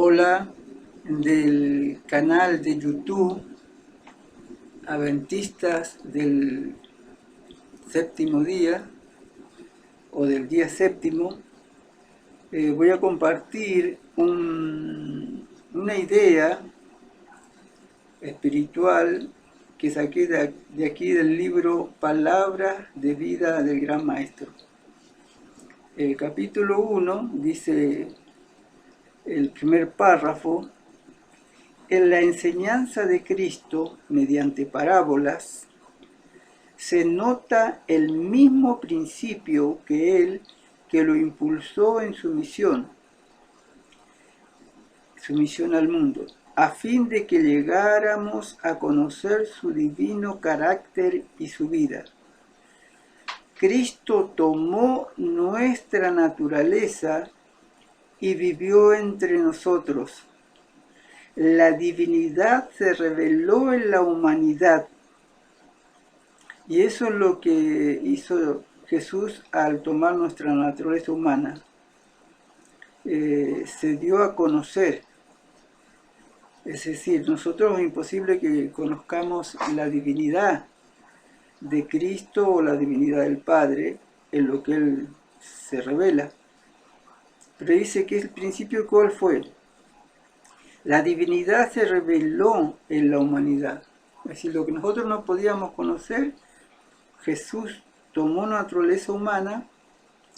Hola del canal de YouTube Adventistas del Séptimo Día o del Día Séptimo. Voy a compartir una idea espiritual que saqué de aquí del libro Palabras de Vida del Gran Maestro. El capítulo 1 dice el primer párrafo: en la enseñanza de Cristo, mediante parábolas, se nota el mismo principio que Él que lo impulsó en su misión al mundo, a fin de que llegáramos a conocer su divino carácter y su vida. Cristo tomó nuestra naturaleza y vivió entre nosotros. La divinidad se reveló en la humanidad. Y eso es lo que hizo Jesús al tomar nuestra naturaleza humana. Se dio a conocer. Es decir, nosotros es imposible que conozcamos la divinidad de Cristo o la divinidad del Padre en lo que Él se revela. Pero dice que el principio, ¿cuál fue? La divinidad se reveló en la humanidad. Es decir, lo que nosotros no podíamos conocer, Jesús tomó naturaleza humana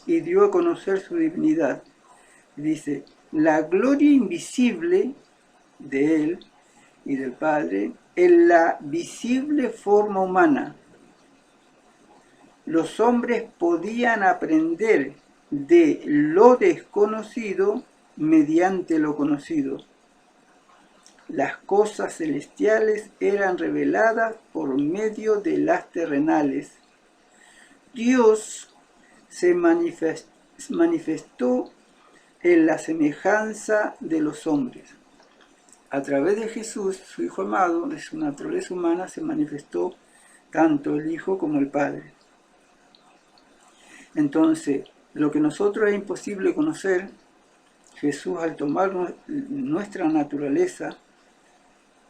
y dio a conocer su divinidad. Dice, la gloria invisible de Él y del Padre en la visible forma humana. Los hombres podían aprender de lo desconocido mediante lo conocido. Las cosas celestiales eran reveladas por medio de las terrenales. Dios se manifestó en la semejanza de los hombres. A través de Jesús, su Hijo amado, de su naturaleza humana, se manifestó tanto el Hijo como el Padre. Entonces, lo que nosotros es imposible conocer, Jesús, al tomar nuestra naturaleza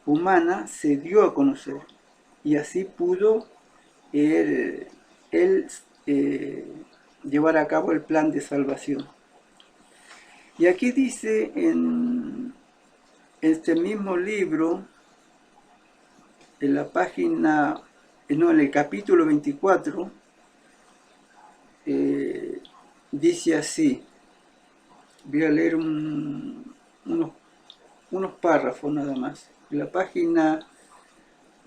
humana, se dio a conocer, y así pudo él llevar a cabo el plan de salvación. Y aquí dice en este mismo libro, en la página, en el capítulo 24, dice así. Voy a leer unos párrafos nada más. En la página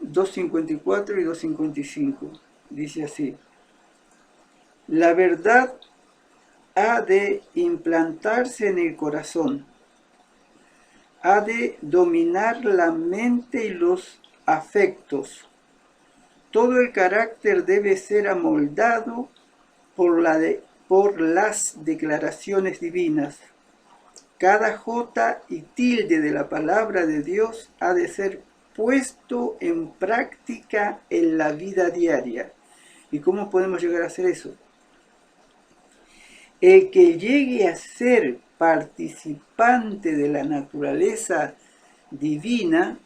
254 y 255 dice así: la verdad ha de implantarse en el corazón, ha de dominar la mente y los afectos. Todo el carácter debe ser amoldado por las declaraciones divinas. Cada jota y tilde de la palabra de Dios ha de ser puesto en práctica en la vida diaria. ¿Y cómo podemos llegar a hacer eso? El que llegue a ser participante de la naturaleza divina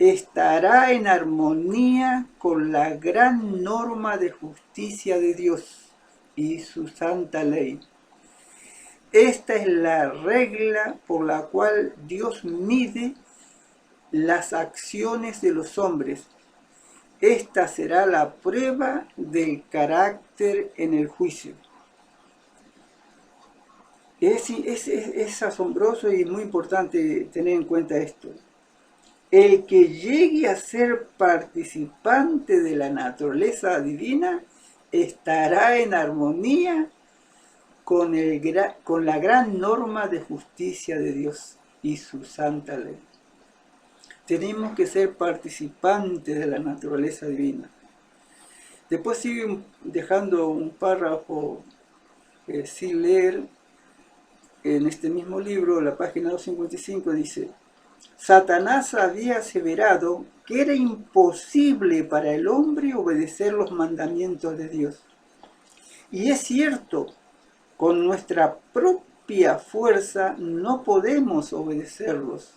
estará en armonía con la gran norma de justicia de Dios y su santa ley. Esta es la regla por la cual Dios mide las acciones de los hombres. Esta será la prueba del carácter en el juicio. Es asombroso y muy importante tener en cuenta esto. El que llegue a ser participante de la naturaleza divina estará en armonía con la gran norma de justicia de Dios y su santa ley. Tenemos que ser participantes de la naturaleza divina. Después sigue dejando un párrafo sin leer. En este mismo libro, la página 255, dice: Satanás había aseverado que era imposible para el hombre obedecer los mandamientos de Dios. Y es cierto, con nuestra propia fuerza no podemos obedecerlos.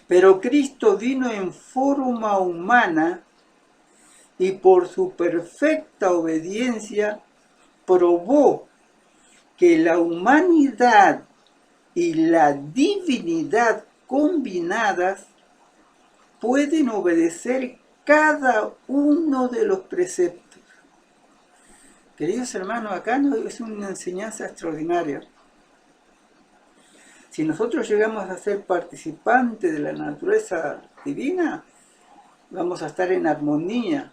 Pero Cristo vino en forma humana y por su perfecta obediencia probó que la humanidad y la divinidad combinadas pueden obedecer cada uno de los preceptos. Queridos hermanos, acá es una enseñanza extraordinaria. Si nosotros llegamos a ser participantes de la naturaleza divina, vamos a estar en armonía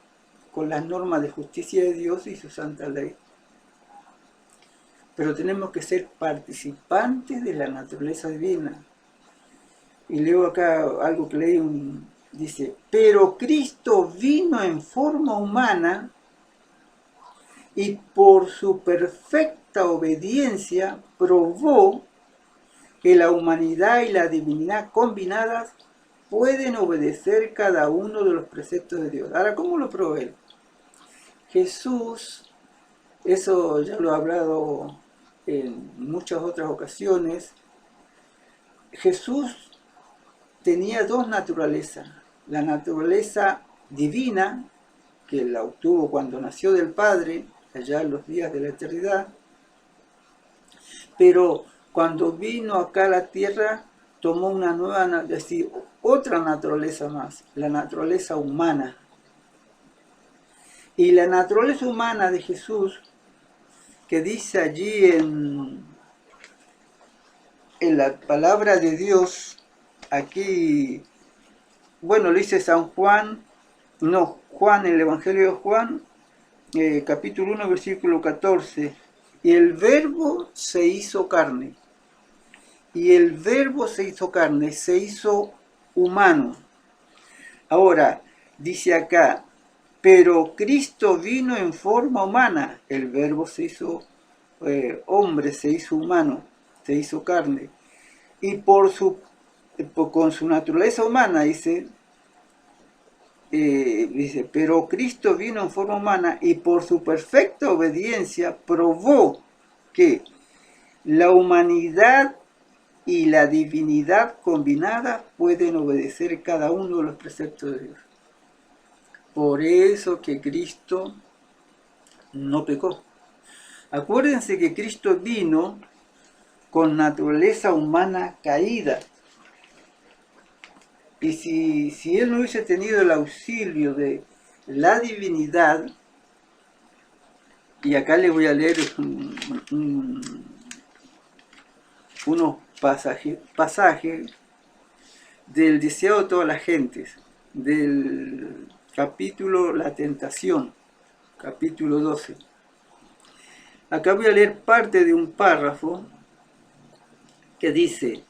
con las normas de justicia de Dios y su santa ley. Pero tenemos que ser participantes de la naturaleza divina. Y leo acá algo que leí, dice, pero Cristo vino en forma humana y por su perfecta obediencia probó que la humanidad y la divinidad combinadas pueden obedecer cada uno de los preceptos de Dios. Ahora, ¿cómo lo probó él? Jesús, eso ya lo he hablado en muchas otras ocasiones, Jesús tenía dos naturalezas. La naturaleza divina, que la obtuvo cuando nació del Padre, allá en los días de la eternidad, pero cuando vino acá a la tierra, tomó una nueva, es decir, otra naturaleza más, la naturaleza humana. Y la naturaleza humana de Jesús, que dice allí en la palabra de Dios, aquí, bueno, lo dice San Juan, no, Juan, el Evangelio de Juan, capítulo 1, versículo 14, y el verbo se hizo carne. Y el verbo se hizo carne, se hizo humano. Ahora, dice acá, pero Cristo vino en forma humana. El verbo se hizo hombre, se hizo humano, se hizo carne. Y con su naturaleza humana, dice, pero Cristo vino en forma humana y por su perfecta obediencia probó que la humanidad y la divinidad combinadas pueden obedecer cada uno de los preceptos de Dios. Por eso que Cristo no pecó. Acuérdense que Cristo vino con naturaleza humana caída. Y si Él no hubiese tenido el auxilio de la divinidad, y acá les voy a leer unos pasajes del deseado de todas las gentes, del capítulo La Tentación, capítulo 12. Acá voy a leer parte de un párrafo que dice,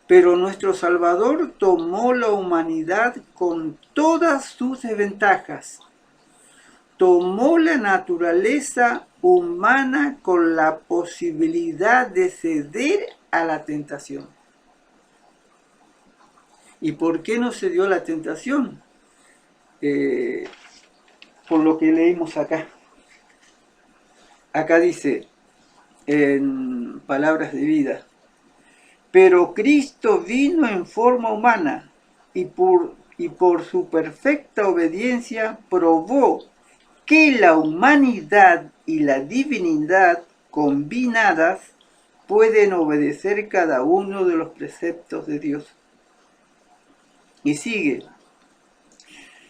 pero nuestro Salvador tomó la humanidad con todas sus desventajas, tomó la naturaleza humana con la posibilidad de ceder a la tentación. ¿Y por qué no se dio la tentación? Por lo que leímos acá. Acá dice, en Palabras de Vida, pero Cristo vino en forma humana y por su perfecta obediencia probó que la humanidad y la divinidad combinadas pueden obedecer cada uno de los preceptos de Dios. Y sigue,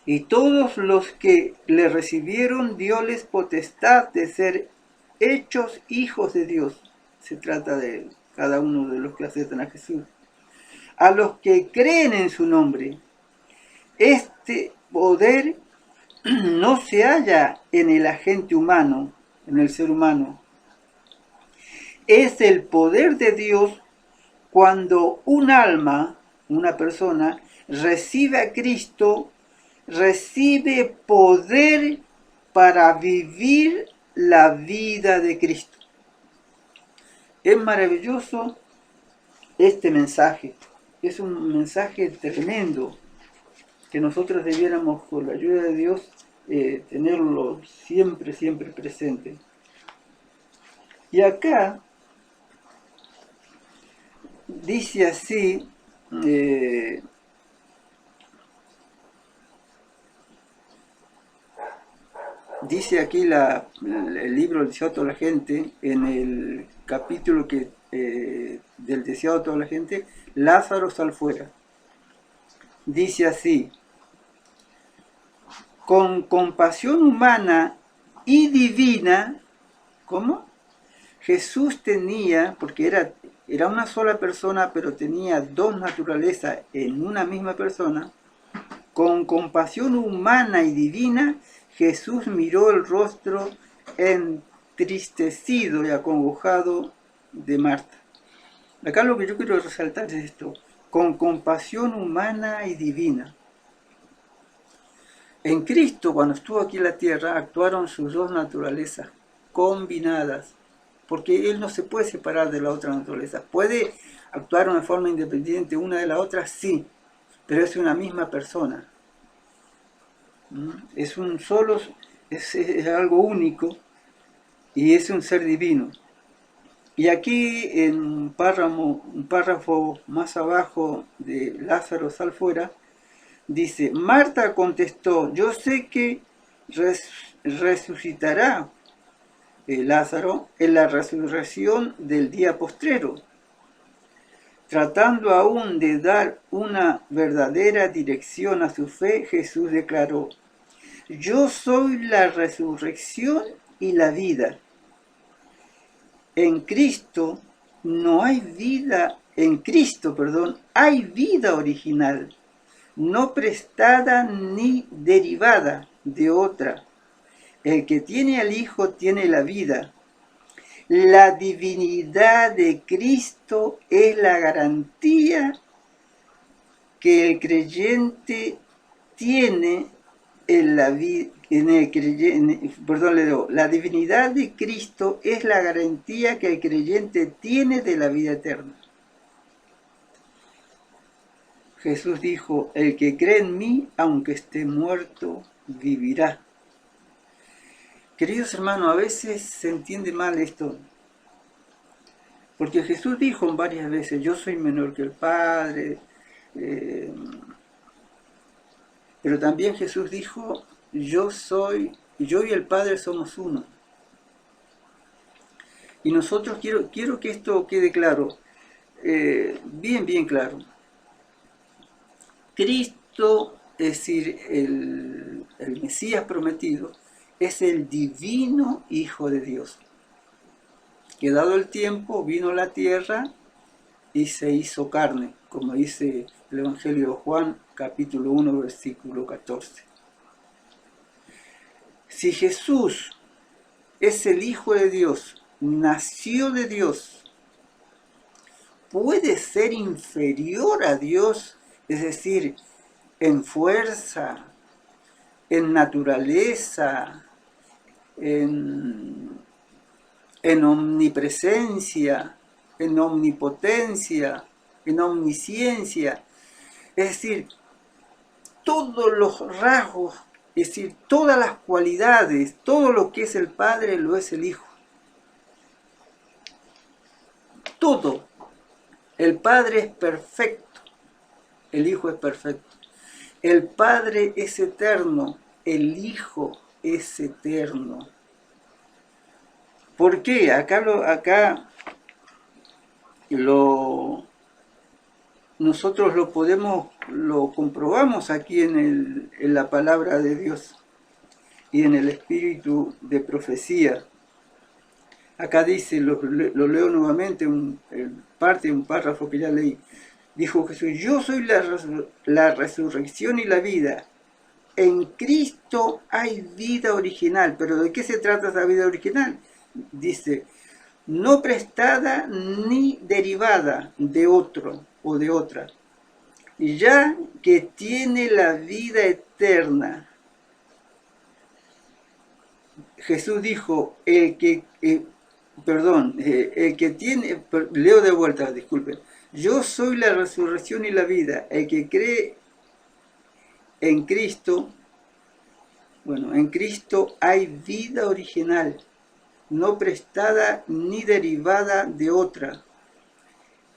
y todos los que le recibieron dioles potestad de ser hechos hijos de Dios. Se trata de cada uno de los que aceptan a Jesús. A los que creen en su nombre. Este poder no se halla en el agente humano, en el ser humano. Es el poder de Dios cuando un alma, una persona, recibe a Cristo, recibe poder para vivir la vida de Cristo. Es maravilloso este mensaje. Es un mensaje tremendo que nosotros debiéramos, con la ayuda de Dios, tenerlo siempre, siempre presente. Y acá dice así, dice aquí el libro El deseado de toda la gente, en el capítulo del deseado de toda la gente, Lázaro sal fuera. Dice así: con compasión humana y divina, ¿cómo? Jesús tenía, porque era una sola persona, pero tenía dos naturalezas en una misma persona. Con compasión humana y divina, Jesús miró el rostro entristecido y acongojado de Marta. Acá lo que yo quiero resaltar es esto: con compasión humana y divina. En Cristo, cuando estuvo aquí en la tierra, actuaron sus dos naturalezas combinadas, porque Él no se puede separar de la otra naturaleza. ¿Puede actuar de una forma independiente una de la otra? Sí, pero es una misma persona. Es un solo, es algo único y es un ser divino. Y aquí en un párrafo más abajo de Lázaro sal fuera, dice: Marta contestó, yo sé que resucitará Lázaro en la resurrección del día postrero. Tratando aún de dar una verdadera dirección a su fe, Jesús declaró: yo soy la resurrección y la vida. En Cristo no hay vida, en Cristo, perdón, hay vida original, no prestada ni derivada de otra. El que tiene al Hijo tiene la vida. La divinidad de Cristo es la garantía que el creyente tiene en la vida. La divinidad de Cristo es la garantía que el creyente tiene de la vida eterna. Jesús dijo: el que cree en mí, aunque esté muerto, vivirá. Queridos hermanos, a veces se entiende mal esto, porque Jesús dijo varias veces: yo soy menor que el Padre, pero también Jesús dijo: yo y el Padre somos uno. Y nosotros, quiero que esto quede claro, bien claro. Cristo, es decir, el Mesías prometido, es el divino Hijo de Dios, que dado el tiempo vino a la tierra y se hizo carne, como dice el Evangelio de Juan, capítulo 1, versículo 14. Si Jesús es el Hijo de Dios, nació de Dios, ¿puede ser inferior a Dios? Es decir, en fuerza, en naturaleza, en omnipresencia, en omnipotencia, en omnisciencia. Es decir, todos los rasgos, es decir, todas las cualidades, todo lo que es el Padre lo es el Hijo. Todo. El Padre es perfecto, el Hijo es perfecto. El Padre es eterno, el Hijo es eterno. ¿Por qué? Nosotros lo comprobamos aquí en la palabra de Dios y en el espíritu de profecía. Acá dice, lo leo nuevamente, parte de un párrafo que ya leí. Dijo Jesús: yo soy la resurrección y la vida. En Cristo hay vida original. ¿Pero de qué se trata esa vida original? Dice: no prestada ni derivada de otro o de otra, ya que tiene la vida eterna. Jesús dijo: el que tiene, leo de vuelta, disculpen. Yo soy la resurrección y la vida. El que cree en Cristo, en Cristo hay vida original, no prestada ni derivada de otra.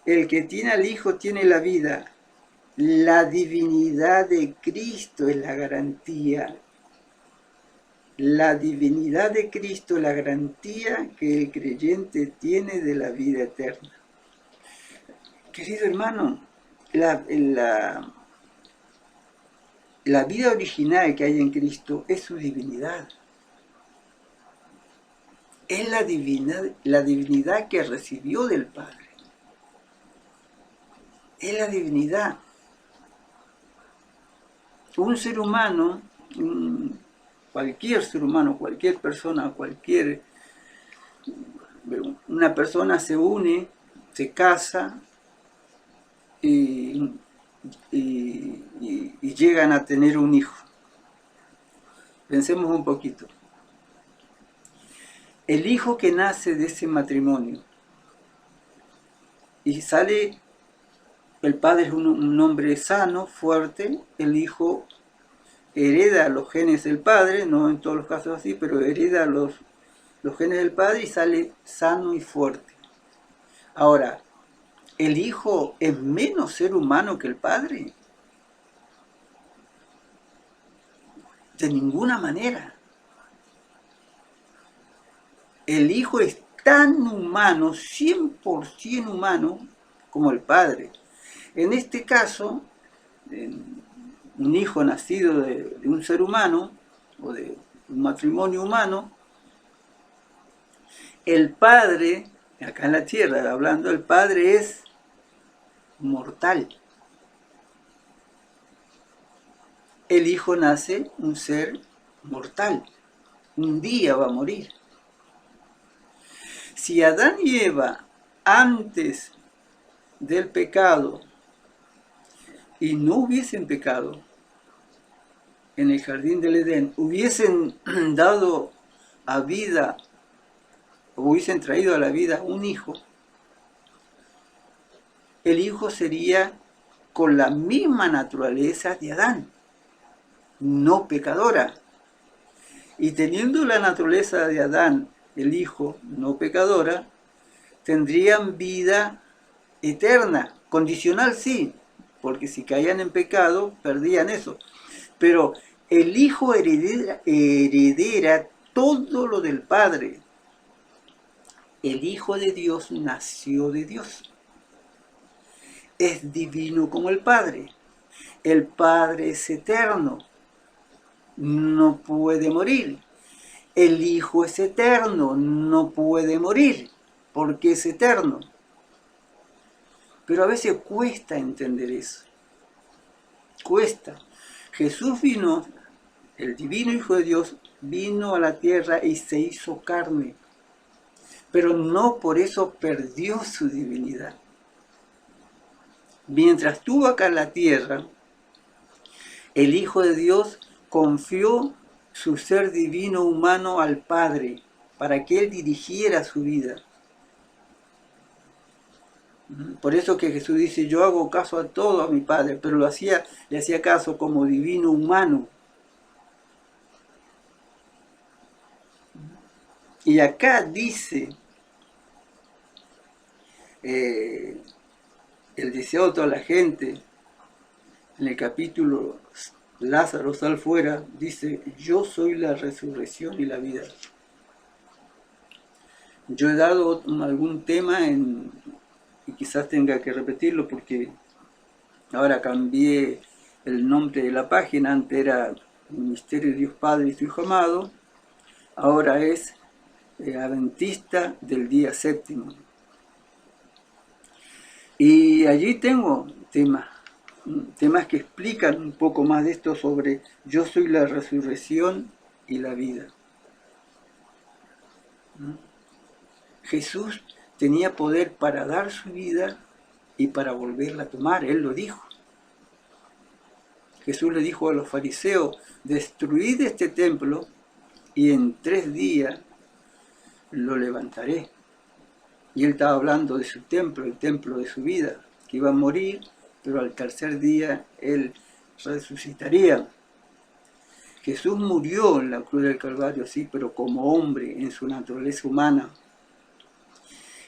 El que tiene al Hijo tiene la vida. La divinidad de Cristo es la garantía. La divinidad de Cristo es la garantía que el creyente tiene de la vida eterna. Querido hermano, la vida original que hay en Cristo es su divinidad. Es la divinidad que recibió del Padre. Es la divinidad. Un ser humano, cualquier ser humano, cualquier persona, una persona se une, se casa y llegan a tener un hijo. Pensemos un poquito. El hijo que nace de ese matrimonio y sale, el padre es un hombre sano, fuerte, el hijo hereda los genes del padre, no en todos los casos así, pero hereda los genes del padre y sale sano y fuerte. Ahora, ¿el hijo es menos ser humano que el padre? De ninguna manera. El hijo es tan humano, 100% humano, como el padre. En este caso, un hijo nacido de un ser humano, o de un matrimonio humano, el padre, acá en la tierra hablando, el padre es mortal. El hijo nace un ser mortal. Un día va a morir. Si Adán y Eva, antes del pecado, y no hubiesen pecado en el jardín del Edén, hubiesen dado a vida, o hubiesen traído a la vida un hijo, el hijo sería con la misma naturaleza de Adán, no pecadora. Y teniendo la naturaleza de Adán, el hijo no pecadora, tendrían vida eterna, condicional sí, porque si caían en pecado, perdían eso. Pero el hijo heredera todo lo del Padre. El Hijo de Dios nació de Dios. Es divino como el Padre. El Padre es eterno. No puede morir. El Hijo es eterno. No puede morir porque es eterno. Pero a veces cuesta entender eso. Cuesta. Jesús vino, el divino Hijo de Dios, vino a la tierra y se hizo carne. Pero no por eso perdió su divinidad. Mientras estuvo acá en la tierra, el Hijo de Dios confió su ser divino humano al Padre para que Él dirigiera su vida. Por eso que Jesús dice, yo hago caso a todo a mi Padre, pero le hacía caso como divino humano. Y acá dice, el deseado de toda la gente, en el capítulo Lázaro sal fuera, dice, yo soy la resurrección y la vida. Yo he dado algún tema y quizás tenga que repetirlo porque ahora cambié el nombre de la página, antes era Ministerio de Dios Padre y su Hijo Amado, ahora es Adventista del Día Séptimo. Y allí tengo temas que explican un poco más de esto sobre yo soy la resurrección y la vida. Jesús tenía poder para dar su vida y para volverla a tomar, Él lo dijo. Jesús le dijo a los fariseos, destruid este templo y en 3 días lo levantaré. Y Él estaba hablando de su templo, el templo de su vida, que iba a morir, pero al 3er día Él resucitaría. Jesús murió en la cruz del Calvario, sí, pero como hombre, en su naturaleza humana.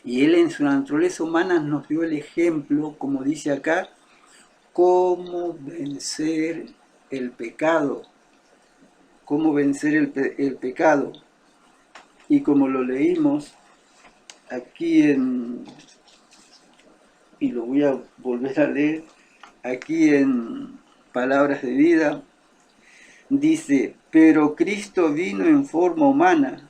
Y Él en su naturaleza humana nos dio el ejemplo, como dice acá, cómo vencer el pecado. Cómo vencer el pecado. Y como lo leímos aquí y lo voy a volver a leer, aquí en Palabras de Vida, dice, pero Cristo vino en forma humana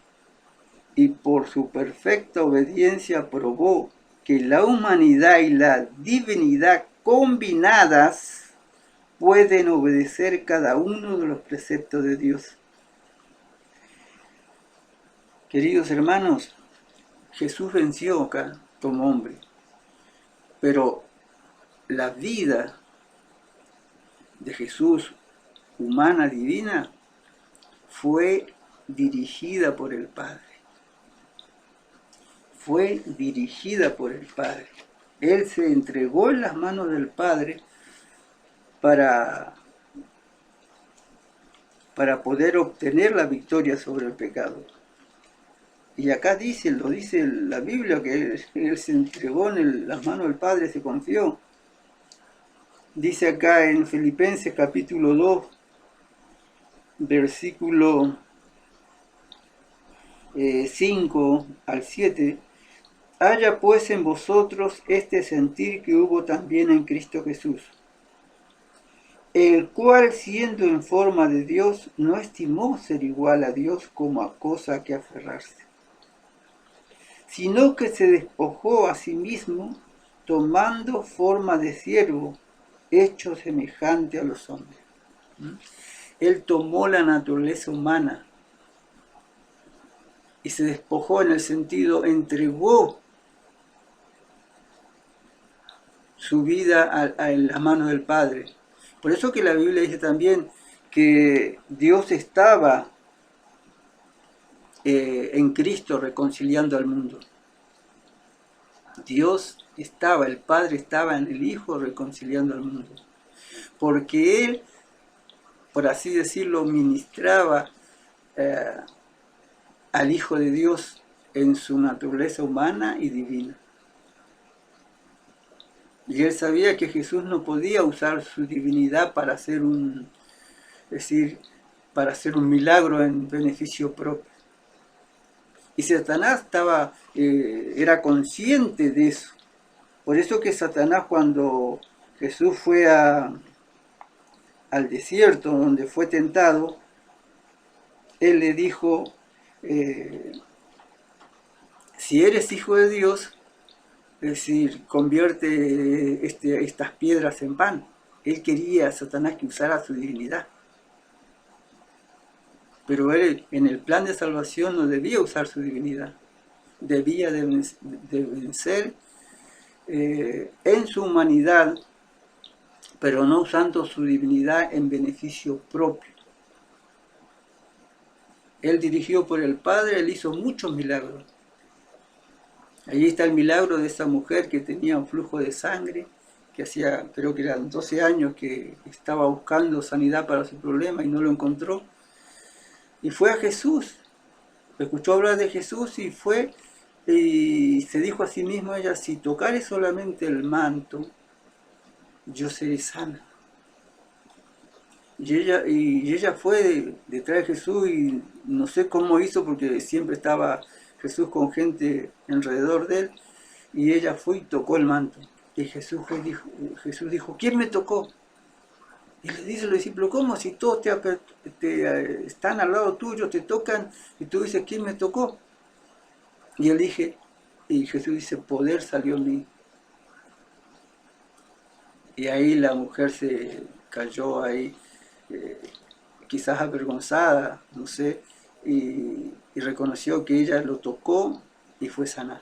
y por su perfecta obediencia probó que la humanidad y la divinidad combinadas pueden obedecer cada uno de los preceptos de Dios. Queridos hermanos, Jesús venció acá como hombre, pero la vida de Jesús, humana, divina, fue dirigida por el Padre. Fue dirigida por el Padre. Él se entregó en las manos del Padre para poder obtener la victoria sobre el pecado. Y acá dice, lo dice la Biblia, que él se entregó en las manos del Padre, se confió. Dice acá en Filipenses capítulo 2, versículo 5 al 7, haya pues en vosotros este sentir que hubo también en Cristo Jesús, el cual siendo en forma de Dios no estimó ser igual a Dios como a cosa que aferrarse, sino que se despojó a sí mismo, tomando forma de siervo, hecho semejante a los hombres. Él tomó la naturaleza humana y se despojó en el sentido, entregó su vida en las manos del Padre. Por eso que la Biblia dice también que Dios estaba en Cristo reconciliando al mundo. Dios estaba, el Padre estaba en el Hijo reconciliando al mundo. Porque Él, por así decirlo, ministraba al Hijo de Dios en su naturaleza humana y divina. Y Él sabía que Jesús no podía usar su divinidad para hacer para hacer un milagro en beneficio propio. Y Satanás era consciente de eso. Por eso que Satanás, cuando Jesús fue al desierto donde fue tentado, él le dijo, si eres hijo de Dios, es decir, convierte estas piedras en pan. Él quería, Satanás, que usara su divinidad. Pero él, en el plan de salvación, no debía usar su divinidad. Debía de vencer en su humanidad, pero no usando su divinidad en beneficio propio. Él, dirigido por el Padre, él hizo muchos milagros. Allí está el milagro de esa mujer que tenía un flujo de sangre, que hacía, creo que eran 12 años que estaba buscando sanidad para su problema y no lo encontró. Y fue a Jesús, escuchó hablar de Jesús y fue, y se dijo a sí mismo ella, si tocare solamente el manto, yo seré sana. Y ella fue detrás de Jesús y no sé cómo hizo porque siempre estaba Jesús con gente alrededor de él, y ella fue y tocó el manto. Y Jesús dijo, ¿quién me tocó? Y le dice los discípulos, ¿cómo? Si todos están al lado tuyo, te tocan, y tú dices, ¿quién me tocó? Y Jesús dice, poder salió en mí. Y ahí la mujer se cayó ahí, quizás avergonzada, no sé, y reconoció que ella lo tocó y fue sanada.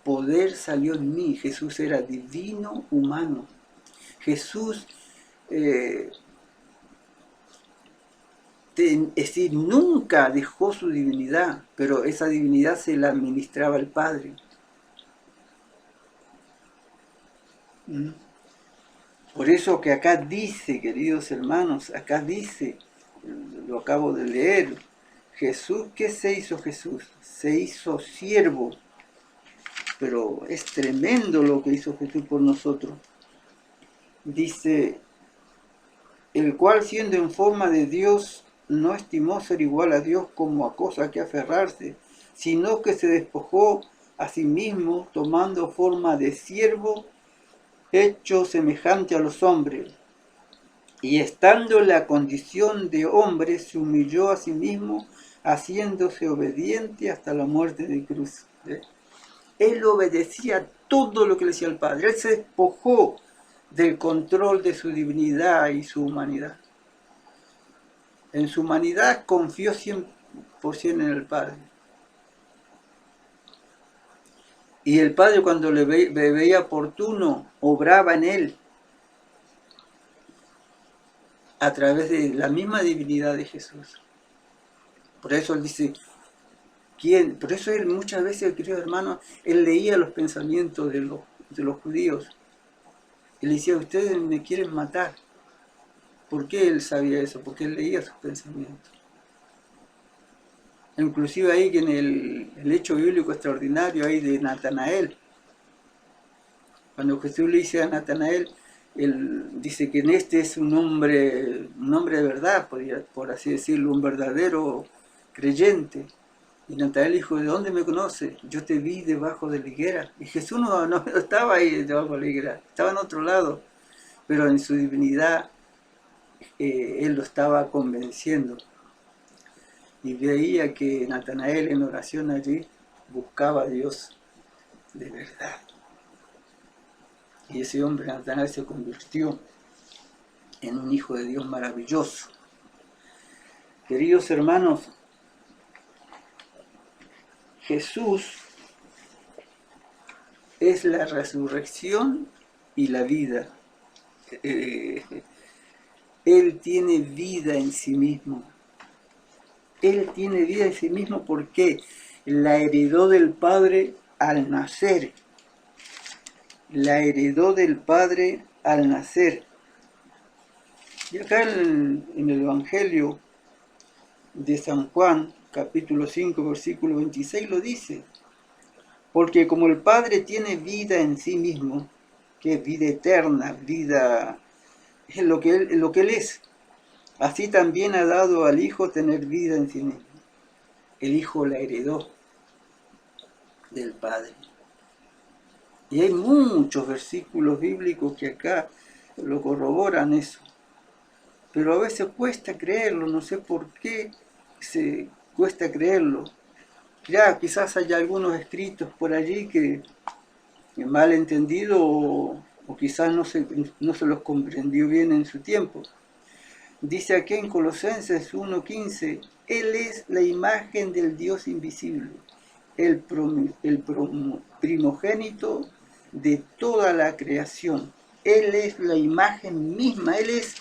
Poder salió en mí. Jesús era divino, humano. Jesús, es decir, nunca dejó su divinidad, pero esa divinidad se la administraba el Padre. Por eso que acá dice, queridos hermanos, acá dice, lo acabo de leer, Jesús, ¿qué se hizo Jesús? Se hizo siervo. Pero es tremendo lo que hizo Jesús por nosotros. Dice, el cual siendo en forma de Dios, no estimó ser igual a Dios como a cosa que aferrarse, sino que se despojó a sí mismo, tomando forma de siervo, hecho semejante a los hombres. Y estando en la condición de hombre, se humilló a sí mismo, haciéndose obediente hasta la muerte de cruz. Él obedecía todo lo que le decía el Padre. Él se despojó del control de su divinidad y su humanidad. En su humanidad confió 100% en el Padre. Y el Padre, cuando le veía oportuno, obraba en él a través de la misma divinidad de Jesús. Por eso él dice, ¿quién? Por eso él muchas veces, queridos hermanos, él leía los pensamientos de los judíos. Él decía, ustedes me quieren matar. ¿Por qué él sabía eso? Porque él leía sus pensamientos. Inclusive ahí que en el hecho bíblico extraordinario ahí de Natanael, cuando Jesús le dice a Natanael, él dice que en este es un hombre de verdad, por así decirlo, un verdadero creyente. Y Natanael dijo, ¿de dónde me conoce? Yo te vi debajo de la higuera. Y Jesús no estaba ahí debajo de la higuera, estaba en otro lado, pero en su divinidad él lo estaba convenciendo. Y veía que Natanael en oración allí buscaba a Dios de verdad. Y ese hombre, Natanael, se convirtió en un hijo de Dios maravilloso. Queridos hermanos, Jesús es la resurrección y la vida. Él tiene vida en sí mismo. Él tiene vida en sí mismo porque la heredó del Padre al nacer. La heredó del Padre al nacer. Y acá en el Evangelio de San Juan, capítulo 5, versículo 26, lo dice. Porque como el Padre tiene vida en sí mismo, que es vida eterna, vida es lo que él es, así también ha dado al Hijo tener vida en sí mismo. El Hijo la heredó del Padre. Y hay muchos versículos bíblicos que acá lo corroboran eso. Pero a veces cuesta creerlo, no sé por qué se cuesta creerlo. Ya, quizás haya algunos escritos por allí que mal entendido o quizás no se los comprendió bien en su tiempo. Dice aquí en Colosenses 1:15, Él es la imagen del Dios invisible, el primogénito de toda la creación. Él es la imagen misma, Él es,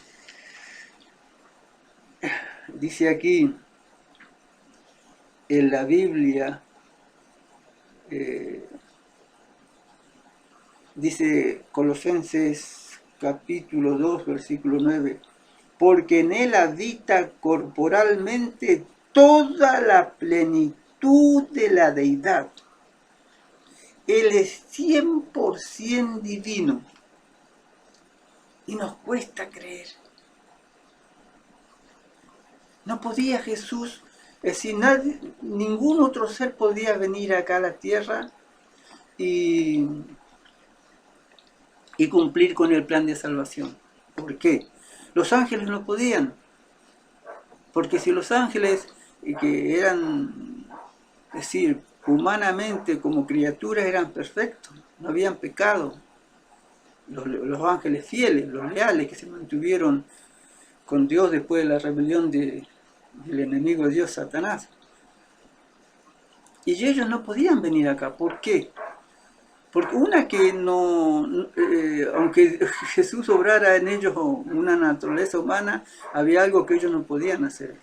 dice aquí en la Biblia, dice Colosenses capítulo 2, versículo 9, porque en él habita corporalmente toda la plenitud de la deidad. Él es 100% divino. Y nos cuesta creer. No podía Jesús, es decir, ningún otro ser podía venir acá a la tierra y cumplir con el plan de salvación. ¿Por qué? Los ángeles no podían. Porque si los ángeles, que eran, es decir, humanamente como criaturas eran perfectos, no habían pecado, los ángeles fieles, los leales que se mantuvieron con Dios después de la rebelión del enemigo de Dios, Satanás. Y ellos no podían venir acá. ¿Por qué? Porque una que no, aunque Jesús obrara en ellos una naturaleza humana, había algo que ellos no podían hacer.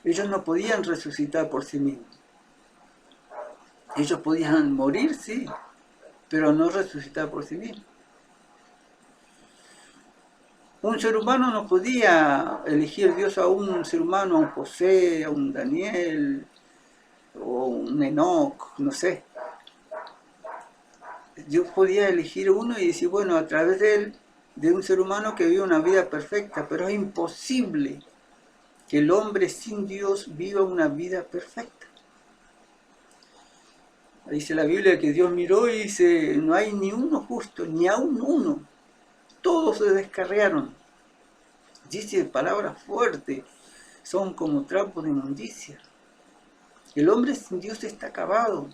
Ellos no podían resucitar por sí mismos. Ellos podían morir, sí, pero no resucitar por sí mismos. Un ser humano no podía elegir Dios a un ser humano, a un José, a un Daniel, o un Enoch, no sé. Dios podía elegir uno y decir, bueno, a través de él, de un ser humano que vive una vida perfecta, pero es imposible que el hombre sin Dios viva una vida perfecta. Dice la Biblia que Dios miró y dice, no hay ni uno justo, ni aún uno. Todos se descarriaron. Dice palabras fuertes, son como trapos de inmundicia. El hombre sin Dios está acabado.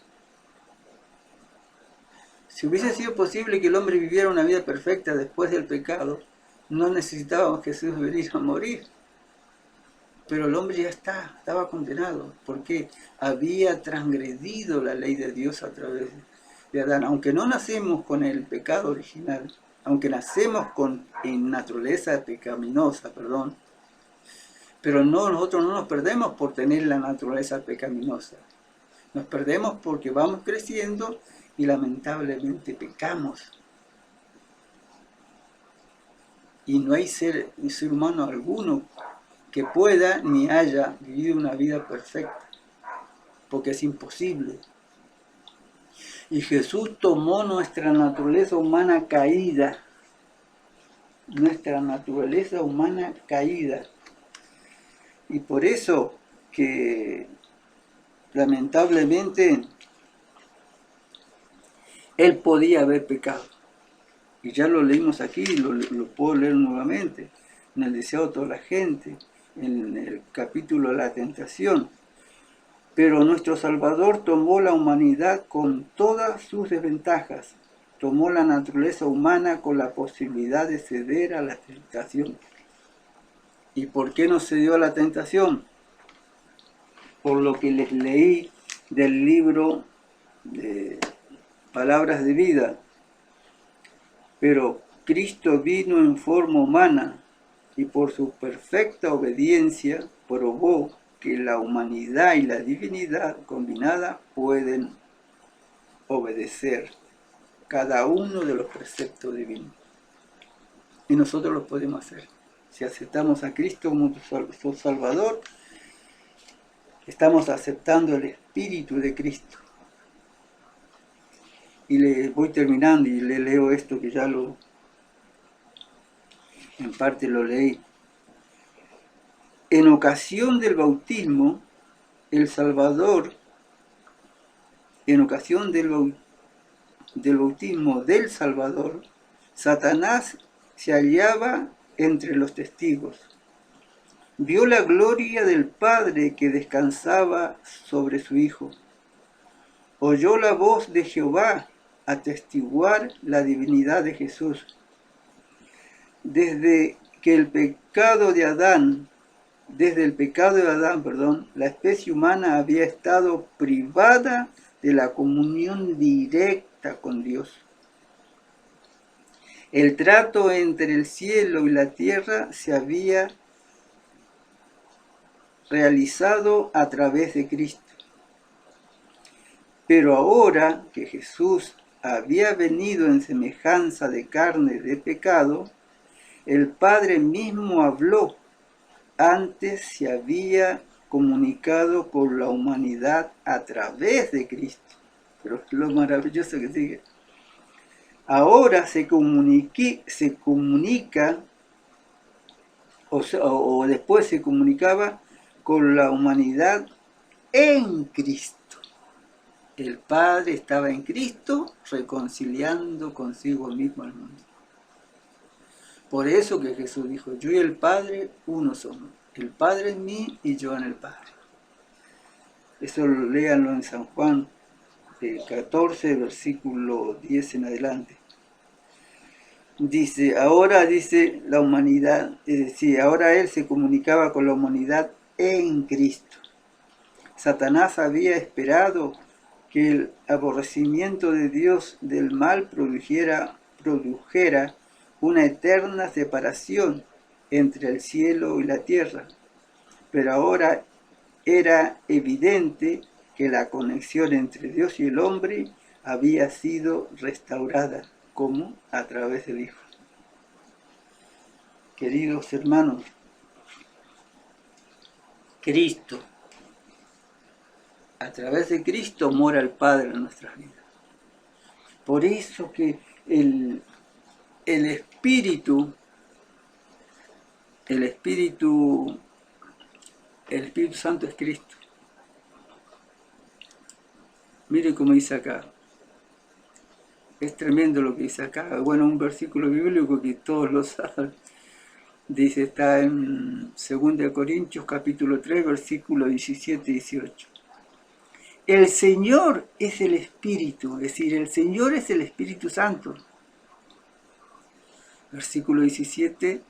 Si hubiese sido posible que el hombre viviera una vida perfecta después del pecado, no necesitábamos que Jesús viniera a morir. Pero el hombre ya estaba condenado, porque había transgredido la ley de Dios a través de Adán. Aunque no nacemos con el pecado original, aunque nacemos en naturaleza pecaminosa, pero nosotros no nos perdemos por tener la naturaleza pecaminosa. Nos perdemos porque vamos creciendo y lamentablemente pecamos. Y no hay ser humano alguno que pueda ni haya vivido una vida perfecta, porque es imposible. Y Jesús tomó nuestra naturaleza humana caída, y por eso que lamentablemente Él podía haber pecado. Y ya lo leímos aquí, lo puedo leer nuevamente, en el deseo de toda la gente, en el capítulo de la tentación. Pero nuestro Salvador tomó la humanidad con todas sus desventajas, tomó la naturaleza humana con la posibilidad de ceder a la tentación. ¿Y por qué no cedió a la tentación? Por lo que les leí del libro de Palabras de Vida. Pero Cristo vino en forma humana y por su perfecta obediencia probó que la humanidad y la divinidad combinadas pueden obedecer cada uno de los preceptos divinos. Y nosotros lo podemos hacer. Si aceptamos a Cristo como su Salvador, estamos aceptando el Espíritu de Cristo. Y le voy terminando y le leo esto que ya en parte lo leí. En ocasión del bautismo, el Salvador, en ocasión del bautismo del Salvador, Satanás se hallaba entre los testigos. Vio la gloria del Padre que descansaba sobre su Hijo. Oyó la voz de Jehová atestiguar la divinidad de Jesús. Desde el pecado de Adán, la especie humana había estado privada de la comunión directa con Dios. El trato entre el cielo y la tierra se había realizado a través de Cristo. Pero ahora que Jesús había venido en semejanza de carne de pecado, el Padre mismo habló. Antes se había comunicado con la humanidad a través de Cristo. Pero es lo maravilloso que sigue. Ahora se comunica, o después se comunicaba con la humanidad en Cristo. El Padre estaba en Cristo reconciliando consigo mismo al mundo. Por eso que Jesús dijo, yo y el Padre uno somos. El Padre en mí y yo en el Padre. Eso léanlo en San Juan 14, versículo 10 en adelante. Dice, ahora la humanidad, ahora Él se comunicaba con la humanidad en Cristo. Satanás había esperado que el aborrecimiento de Dios del mal produjera una eterna separación entre el cielo y la tierra. Pero ahora era evidente que la conexión entre Dios y el hombre había sido restaurada. ¿Cómo? A través del Hijo. Queridos hermanos, Cristo, a través de Cristo mora el Padre en nuestras vidas. Por eso que el Espíritu Santo es Cristo. Mire cómo dice acá. Es tremendo lo que dice acá. Bueno, un versículo bíblico que todos lo saben. Dice, está en 2 Corintios capítulo 3, versículo 17 y 18. El Señor es el Espíritu, es decir, el Señor es el Espíritu Santo. Versículo 17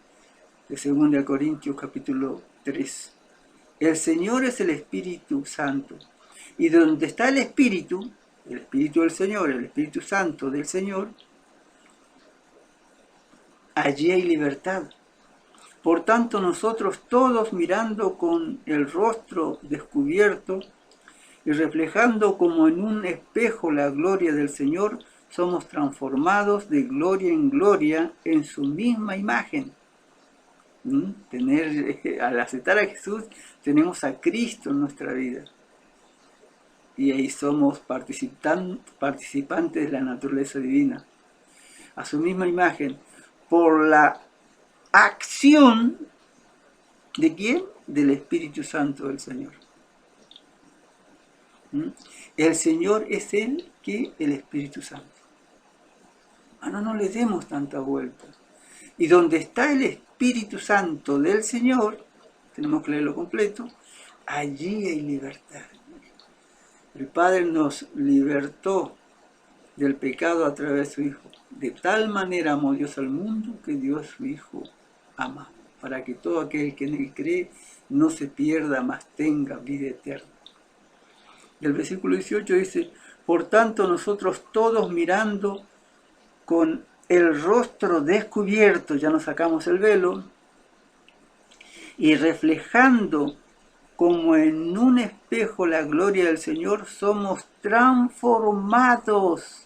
de 2 Corintios capítulo 3. El Señor es el Espíritu Santo. Y donde está el Espíritu del Señor, el Espíritu Santo del Señor, allí hay libertad. Por tanto, nosotros todos mirando con el rostro descubierto y reflejando como en un espejo la gloria del Señor, somos transformados de gloria en gloria en su misma imagen. Al aceptar a Jesús, tenemos a Cristo en nuestra vida. Y ahí somos participantes de la naturaleza divina. A su misma imagen, por la acción ¿de quién? Del Espíritu Santo del Señor. El Señor es Él que el Espíritu Santo. No le demos tanta vuelta. Y donde está el Espíritu Santo del Señor, tenemos que leerlo completo, allí hay libertad. El Padre nos libertó del pecado a través de su Hijo. De tal manera amó Dios al mundo que dio a su Hijo ama, para que todo aquel que en Él cree no se pierda, mas tenga vida eterna. Y el versículo 18 dice, por tanto nosotros todos mirando con el rostro descubierto, ya nos sacamos el velo, y reflejando como en un espejo la gloria del Señor, somos transformados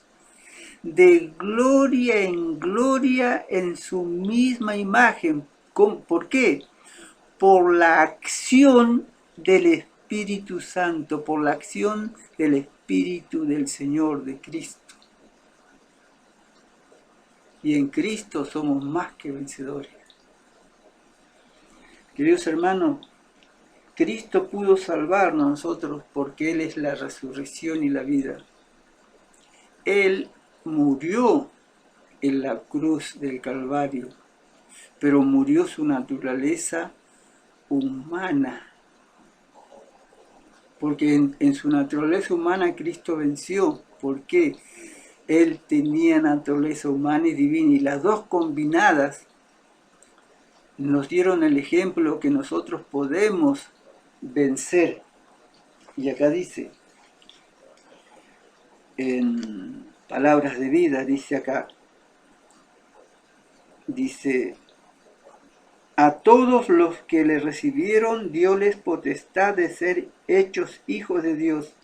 de gloria en gloria en su misma imagen. ¿Por qué? Por la acción del Espíritu Santo, por la acción del Espíritu del Señor, de Cristo. Y en Cristo somos más que vencedores. Queridos hermanos, Cristo pudo salvarnos a nosotros porque Él es la resurrección y la vida. Él murió en la cruz del Calvario, pero murió su naturaleza humana. Porque en su naturaleza humana Cristo venció. ¿Por qué? Él tenía naturaleza humana y divina, y las dos combinadas nos dieron el ejemplo que nosotros podemos vencer. Y acá dice, en Palabras de Vida, dice acá, dice, a todos los que le recibieron dióles potestad de ser hechos hijos de Dios,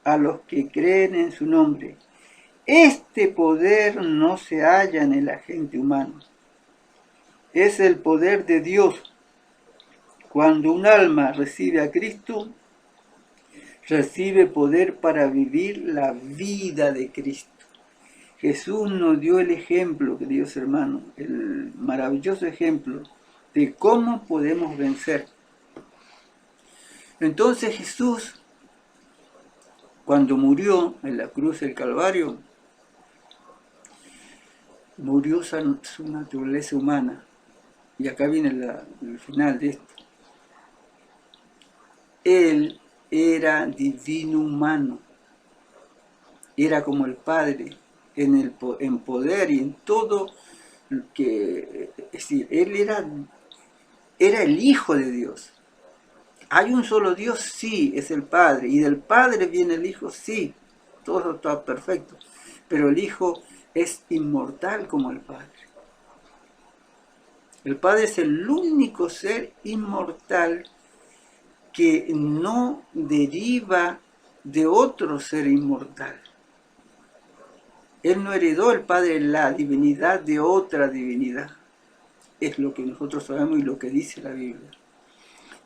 a los que creen en su nombre. Este poder no se halla en el agente humano. Es el poder de Dios. Cuando un alma recibe a Cristo, recibe poder para vivir la vida de Cristo. Jesús nos dio el ejemplo, queridos hermanos, el maravilloso ejemplo de cómo podemos vencer. Entonces Jesús, cuando murió en la cruz del Calvario, murió su naturaleza humana. Y acá viene el final de esto. Él era divino humano. Era como el Padre en poder y en todo. Es decir, Él era el Hijo de Dios. ¿Hay un solo Dios? Sí, es el Padre. ¿Y del Padre viene el Hijo? Sí. Todo está perfecto. Pero el Hijo es inmortal como el Padre. El Padre es el único ser inmortal que no deriva de otro ser inmortal. Él no heredó, el Padre, la divinidad de otra divinidad. es lo que nosotros sabemos y lo que dice la Biblia.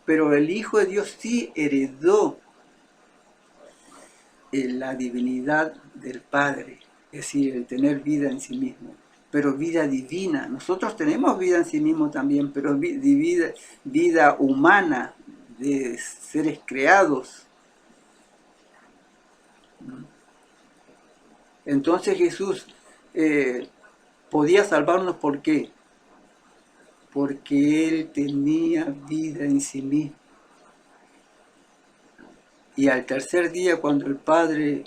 Pero el Hijo de Dios sí heredó la divinidad del Padre, es decir, el tener vida en sí mismo, pero vida divina. Nosotros tenemos vida en sí mismo también, pero vida humana, de seres creados. Entonces Jesús podía salvarnos, ¿por qué? Porque Él tenía vida en sí mismo. Y al tercer día, cuando el Padre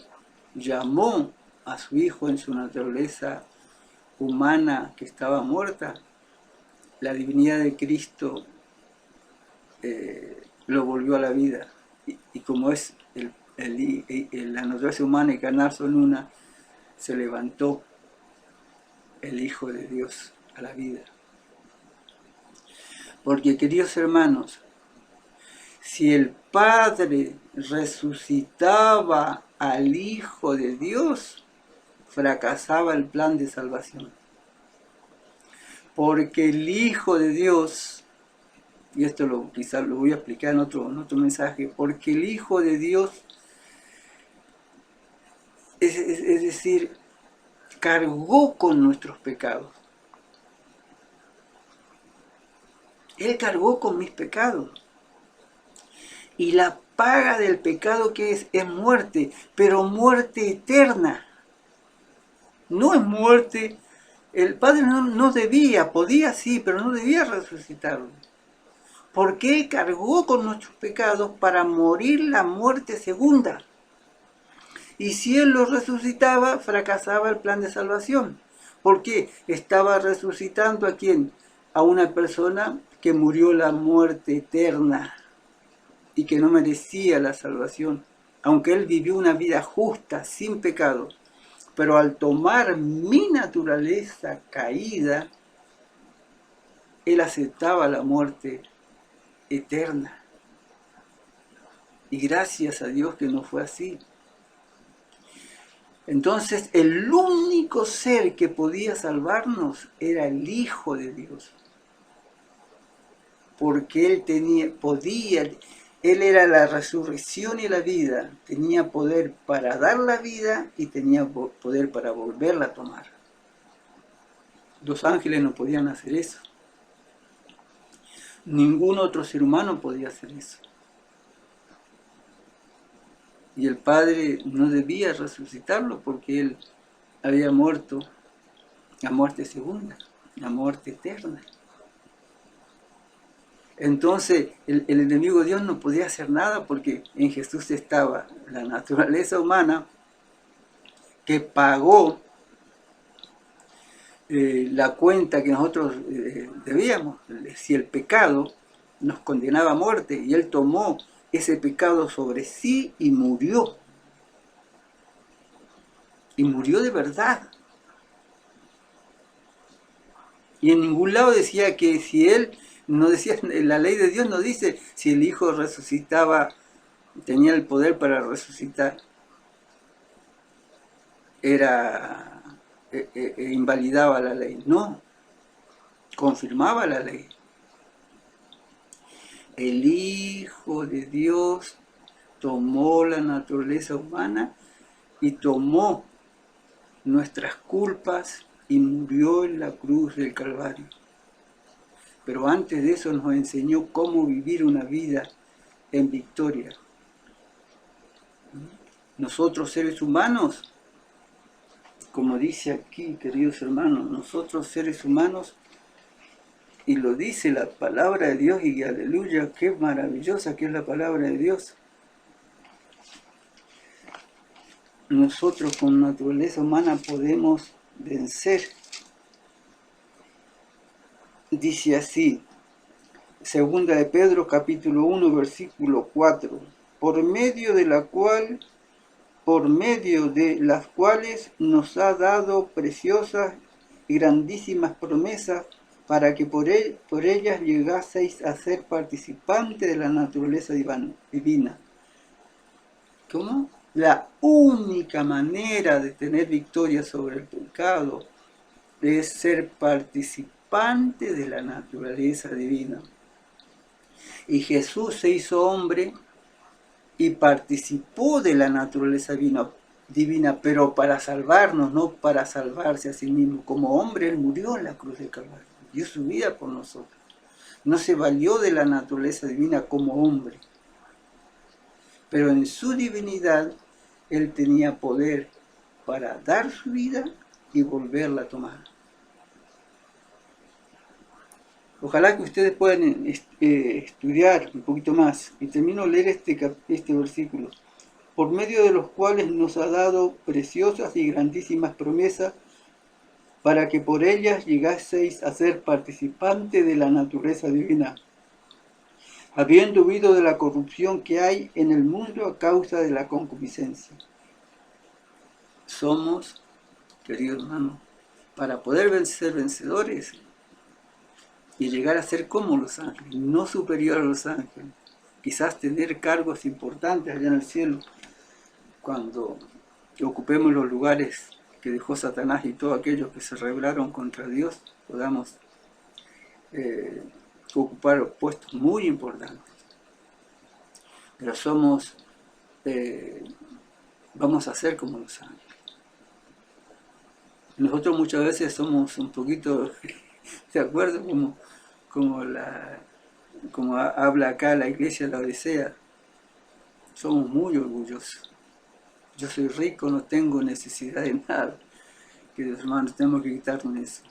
llamó a su Hijo en su naturaleza humana que estaba muerta, la divinidad de Cristo lo volvió a la vida. Y como es la naturaleza humana y carnal son una, se levantó el Hijo de Dios a la vida. Porque, queridos hermanos, si el Padre resucitaba al Hijo de Dios, fracasaba el plan de salvación. Porque el Hijo de Dios, y esto quizás lo voy a explicar en otro mensaje, porque el Hijo de Dios, es decir, cargó con nuestros pecados. Él cargó con mis pecados. Y la paga del pecado que es muerte, pero muerte eterna. No es muerte. El Padre no debía, podía sí, pero no debía resucitarlo. Porque Él cargó con nuestros pecados para morir la muerte segunda. Y si Él lo resucitaba, fracasaba el plan de salvación. ¿Por qué? Estaba resucitando ¿a quién? A una persona que murió la muerte eterna y que no merecía la salvación, aunque Él vivió una vida justa, sin pecado. Pero al tomar mi naturaleza caída, Él aceptaba la muerte eterna. Y gracias a Dios que no fue así. Entonces, el único ser que podía salvarnos era el Hijo de Dios. Porque Él era la resurrección y la vida. Tenía poder para dar la vida y tenía poder para volverla a tomar. Los ángeles no podían hacer eso. Ningún otro ser humano podía hacer eso. Y el Padre no debía resucitarlo porque Él había muerto la muerte segunda, la muerte eterna. Entonces el enemigo de Dios no podía hacer nada porque en Jesús estaba la naturaleza humana que pagó la cuenta que nosotros debíamos. Si el pecado nos condenaba a muerte, y Él tomó ese pecado sobre sí y murió. Y murió de verdad. Y en ningún lado decía que si Él, no decía, la ley de Dios no dice si el Hijo resucitaba, tenía el poder para resucitar, invalidaba la ley. No, confirmaba la ley. El Hijo de Dios tomó la naturaleza humana y tomó nuestras culpas y murió en la cruz del Calvario. Pero antes de eso nos enseñó cómo vivir una vida en victoria. Nosotros seres humanos, como dice aquí, queridos hermanos, nosotros seres humanos, y lo dice la palabra de Dios, y aleluya, qué maravillosa que es la palabra de Dios. Nosotros con naturaleza humana podemos vencer. Dice así, segunda de Pedro capítulo 1 versículo 4, por medio de las cuales nos ha dado preciosas y grandísimas promesas, para que por ellas llegaseis a ser participantes de la naturaleza divina. ¿Cómo? La única manera de tener victoria sobre el pecado es ser participante participante de la naturaleza divina. Y Jesús se hizo hombre y participó de la naturaleza divina, pero para salvarnos, no para salvarse a sí mismo. Como hombre, Él murió en la cruz del Calvario, dio su vida por nosotros. No se valió de la naturaleza divina como hombre, pero en su divinidad Él tenía poder para dar su vida y volverla a tomar. Ojalá que ustedes puedan estudiar un poquito más. Y termino de leer este versículo. Por medio de los cuales nos ha dado preciosas y grandísimas promesas, para que por ellas llegaseis a ser participantes de la naturaleza divina, habiendo huido de la corrupción que hay en el mundo a causa de la concupiscencia. Somos, queridos hermanos, para poder ser vencedores y llegar a ser como los ángeles, no superior a los ángeles, quizás tener cargos importantes allá en el cielo, cuando ocupemos los lugares que dejó Satanás y todos aquellos que se rebelaron contra Dios, podamos ocupar puestos muy importantes. Pero vamos a ser como los ángeles. Nosotros muchas veces somos un poquito, ¿de acuerdo? Como habla acá la iglesia de la Odisea, somos muy orgullosos. Yo soy rico, no tengo necesidad de nada. Queridos hermanos, tenemos que quitarnos eso.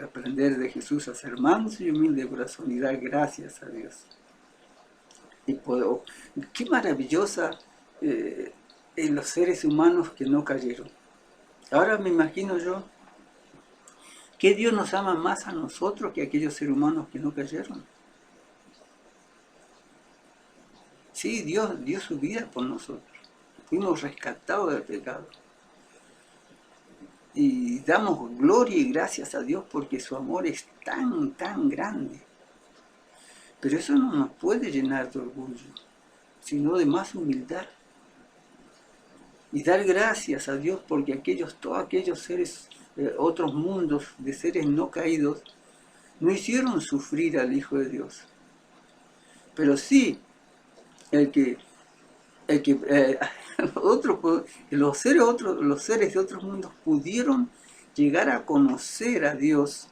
Aprender de Jesús a ser manso y humilde de corazón y dar gracias a Dios. Y qué maravillosa en los seres humanos que no cayeron. Ahora me imagino yo que Dios nos ama más a nosotros que a aquellos seres humanos que no cayeron. Sí, Dios dio su vida por nosotros. Fuimos rescatados del pecado. Y damos gloria y gracias a Dios porque su amor es tan, tan grande. Pero eso no nos puede llenar de orgullo, sino de más humildad. Y dar gracias a Dios porque todos aquellos seres, otros mundos de seres no caídos, no hicieron sufrir al Hijo de Dios. Pero sí, los seres de otros mundos pudieron llegar a conocer a Dios,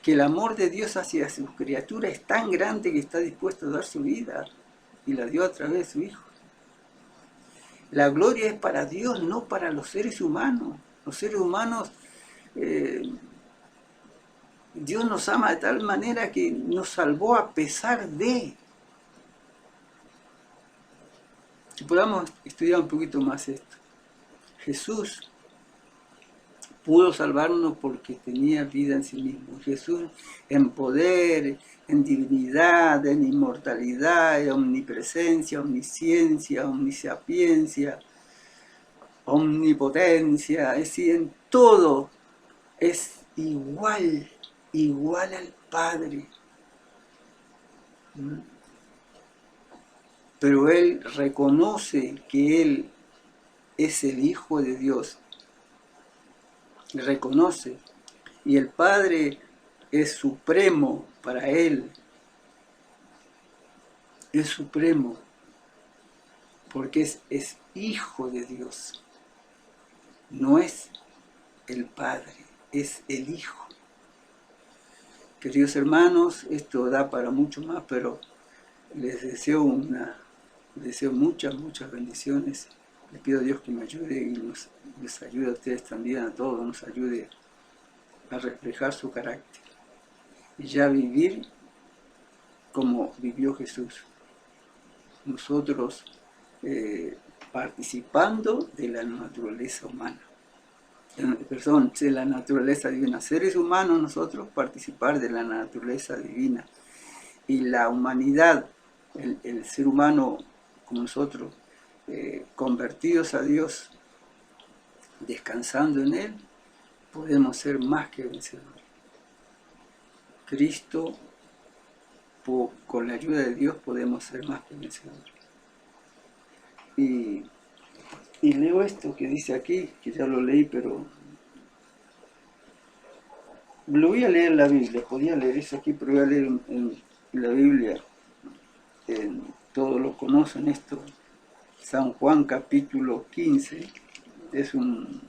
que el amor de Dios hacia sus criaturas es tan grande que está dispuesto a dar su vida, y la dio a través de su Hijo. La gloria es para Dios, no para los seres humanos. Los seres humanos, Dios nos ama de tal manera que nos salvó a pesar de. Que podamos estudiar un poquito más esto. Jesús pudo salvarnos porque tenía vida en sí mismo. Jesús en poder, en divinidad, en inmortalidad, en omnipresencia, omnisciencia, omnisapiencia, omnipotencia, es decir, en todo es igual al Padre. Pero Él reconoce que Él es el Hijo de Dios. Reconoce. Y el Padre es supremo para Él. Es supremo. Porque es Hijo de Dios. No es el Padre, es el Hijo. Queridos hermanos, esto da para mucho más, pero les deseo muchas bendiciones. Les pido a Dios que me ayude y les ayude a ustedes también, a todos, nos ayude a reflejar su carácter y ya vivir como vivió Jesús. Nosotros participando de la naturaleza humana. De la naturaleza divina. Seres humanos nosotros participar de la naturaleza divina. Y la humanidad, el ser humano como nosotros, convertidos a Dios, descansando en Él, podemos ser más que vencedores. Cristo, con la ayuda de Dios, podemos ser más que vencedores. Y leo esto que dice aquí, que ya lo leí, pero Lo voy a leer en la Biblia, podía leer eso aquí, pero voy a leer en la Biblia. Todos lo conocen esto. San Juan capítulo 15. Es un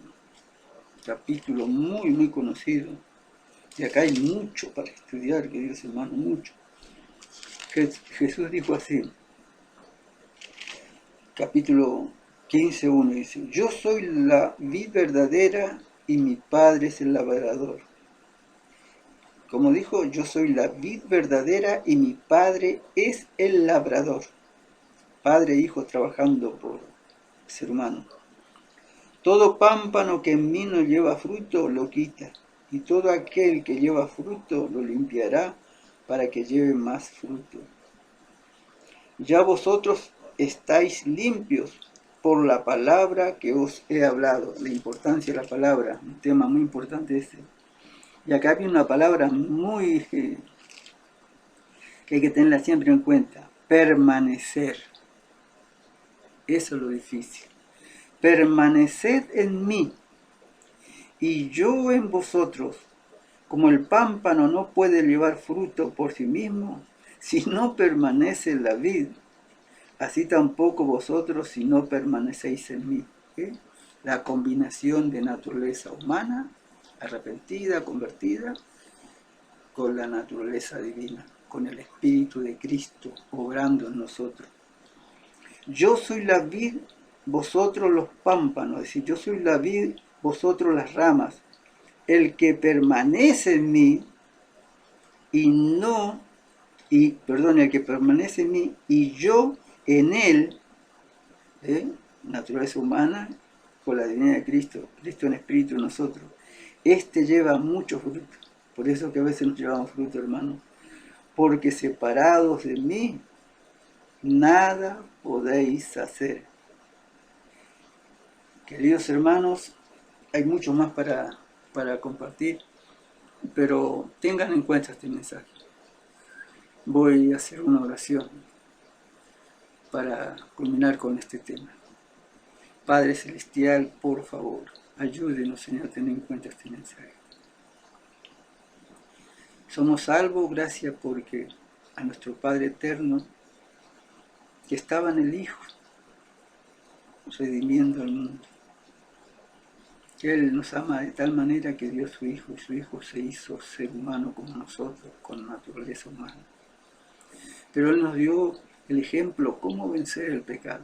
capítulo muy, muy conocido. Y acá hay mucho para estudiar, queridos hermanos, mucho. Jesús dijo así, capítulo 15:1 dice, yo soy la vid verdadera y mi Padre es el labrador. Como dijo, yo soy la vid verdadera y mi Padre es el labrador. Padre e Hijo trabajando por el ser humano. Todo pámpano que en mí no lleva fruto lo quita, y todo aquel que lleva fruto lo limpiará para que lleve más fruto. Ya vosotros estáis limpios por la palabra que os he hablado. La importancia de la palabra, un tema muy importante este. Y acá hay una palabra muy que hay que tenerla siempre en cuenta. Permanecer. Eso es lo difícil. Permaneced en mí y yo en vosotros. Como el pámpano no puede llevar fruto por sí mismo si no permanece en la vid, así tampoco vosotros si no permanecéis en mí. ¿Eh? La combinación de naturaleza humana, arrepentida, convertida, con la naturaleza divina, con el Espíritu de Cristo obrando en nosotros. Yo soy la vid, vosotros los pámpanos, es decir, yo soy la vid, vosotros las ramas. El que permanece en mí el que permanece en mí y yo en él, naturaleza humana, con la divinidad de Cristo, Cristo en espíritu en nosotros, este lleva mucho fruto. Por eso que a veces nos llevamos fruto, hermano, porque separados de mí, nada podéis hacer. Queridos hermanos, hay mucho más para compartir, pero tengan en cuenta este mensaje. Voy a hacer una oración para culminar con este tema. Padre Celestial, por favor, ayúdenos, Señor, a tener en cuenta este mensaje. Somos salvos gracias porque a nuestro Padre Eterno, que estaba en el Hijo, redimiendo al mundo. Que Él nos ama de tal manera que dio a su Hijo, y su Hijo se hizo ser humano como nosotros, con naturaleza humana. Pero Él nos dio el ejemplo, cómo vencer el pecado.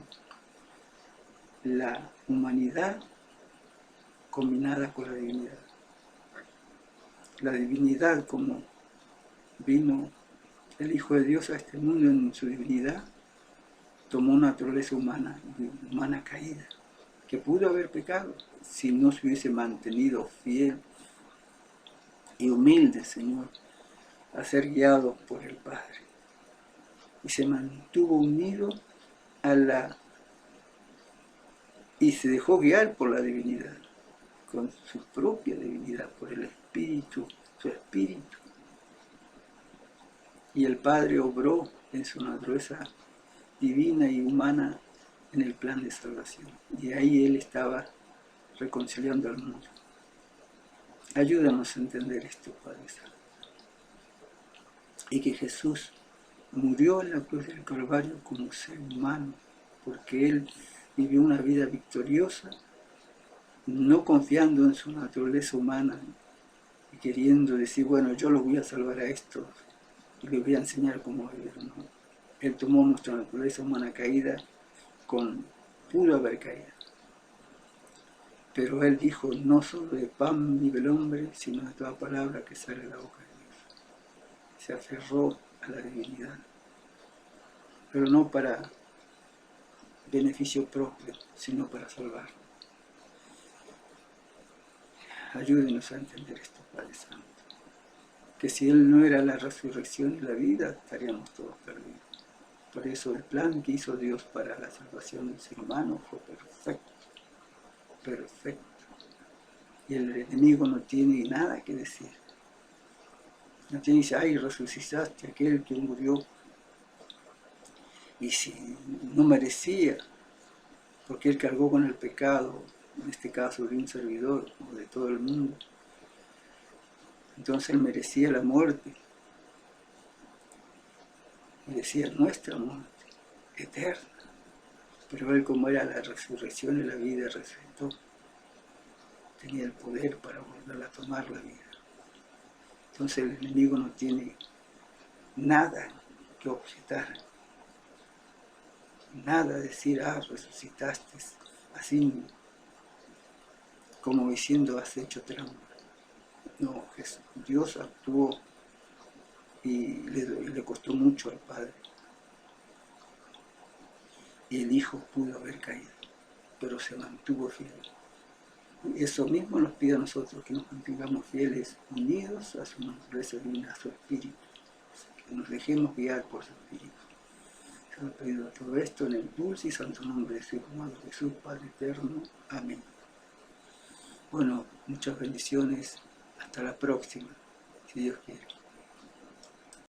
La humanidad combinada con la divinidad. La divinidad, como vino el Hijo de Dios a este mundo en su divinidad, tomó naturaleza humana, humana caída, que pudo haber pecado si no se hubiese mantenido fiel y humilde, Señor, a ser guiado por el Padre. Y se mantuvo unido y se dejó guiar por la divinidad, con su propia divinidad, por el Espíritu, su Espíritu. Y el Padre obró en su naturaleza divina y humana en el plan de salvación. Y ahí Él estaba reconciliando al mundo. Ayúdanos a entender esto, Padre Santo. Y que Jesús murió en la cruz del Calvario como ser humano, porque Él vivió una vida victoriosa, no confiando en su naturaleza humana y queriendo decir, bueno, yo los voy a salvar a estos y les voy a enseñar cómo vivir. ¿No? Él tomó nuestra naturaleza humana caída, pudo haber caído. Pero Él dijo, no solo de pan vive el hombre, sino de toda palabra que sale de la boca de Dios. Se aferró a la divinidad, pero no para beneficio propio, sino para salvar. Ayúdenos a entender esto, Padre Santo. Que si Él no era la resurrección y la vida, estaríamos todos perdidos. Por eso el plan que hizo Dios para la salvación del ser humano fue perfecto. Perfecto. Y el enemigo no tiene nada que decir. No tiene que decir, ay, resucitaste a aquel que murió. Y si no merecía, porque Él cargó con el pecado, en este caso de un servidor o de todo el mundo, Entonces él merecía la muerte, merecía nuestra muerte eterna. Pero él, como era la resurrección y la vida, resucitó. Tenía el poder para volver a tomar la vida. Entonces el enemigo no tiene nada que objetar, nada decir, resucitaste, así como diciendo, has hecho trampa. No, Dios actuó y le costó mucho al Padre. Y el Hijo pudo haber caído, pero se mantuvo fiel. Y eso mismo nos pide a nosotros, que nos mantengamos fieles, unidos a su naturaleza divina, a su espíritu, que nos dejemos guiar por su espíritu. Se lo he pedido todo esto en el dulce y santo nombre de su Hijo amado Jesús, Padre eterno. Amén. Bueno, muchas bendiciones. Hasta la próxima, si Dios quiere.